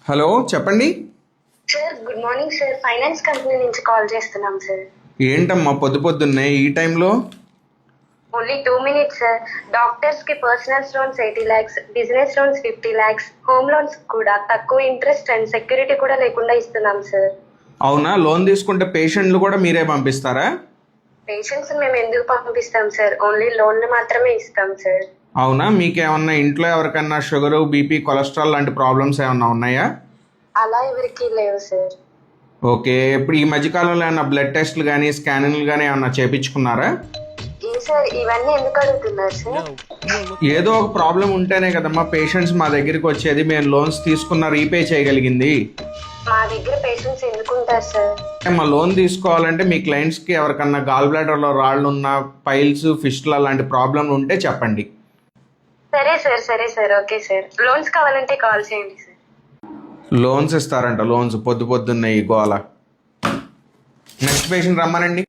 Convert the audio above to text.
Hello చెప్పండి. Sir good morning sir. Finance company నుంచి call చేస్తున్నాం సార్. ఏంటమ్మా పొద్దు పొద్దున్నే ఈ టైంలో? Only 2 minutes sir. డాక్టర్స్ కి personal loans 80 lakhs, business loans 50 lakhs, home loans కూడా తక్కువ ఇంట్రెస్ట్ అండ్ సెక్యూరిటీ కూడా లేకుండా ఇస్తున్నాం సార్. అవునా, లోన్ తీసుకుంటే పేషెంట్లు కూడా మీరే పంపిస్తారా? పేషెంట్స్ మేము ఎందుకు పంపిస్తాం సార్, ఓన్లీ లోన్లు మాత్రమే ఇస్తాం సార్. అవునా, మీకేమన్నా ఇంట్లో ఎవరికన్నా షుగరు, బీపీ, కొలెస్ట్రాల్ లాంటి ప్రాబ్లమ్స్ ఏమన్నా ఉన్నాయా? అలా ఎవరికి లేవు సార్. ఓకే, ఇప్పుడు ఈ మధ్యకాలంలో ఏమన్నా బ్లడ్ టెస్ట్లు కానీ స్కానింగ్లు కానీ ఏమన్నా చేయించుకున్నారా? ఏ సార్ ఇవన్నీ ఎందుకు అడుగుతున్నారు సార్? ఏదో ఒక ప్రాబ్లం ఉంటేనే కదమ్మా పేషెంట్స్ మా దగ్గరికి వచ్చేది. మేము లోన్స్ తీసుకున్న రీపే చేయగలిగింది. మా దగ్గర పేషెంట్స్ ఎందుకుంటారు సార్? మా లోన్ తీసుకోవాలంటే మీ క్లయింట్స్కి ఎవరికన్నా గాల్ బ్లాడర్లో రాళ్ళు ఉన్న, పైల్స్, ఫిస్టులా లాంటి ప్రాబ్లంలు ఉంటే చెప్పండి. సరే సార్ ఓకే సార్. లోన్స్ కావాలంటే కాల్ చేయండి సార్. లోన్స్ ఇస్తారంట, లోన్స్ పొద్దు పొద్దున్న ఈ గోల. నెక్స్ట్ పేషెంట్ రమ్మనండి.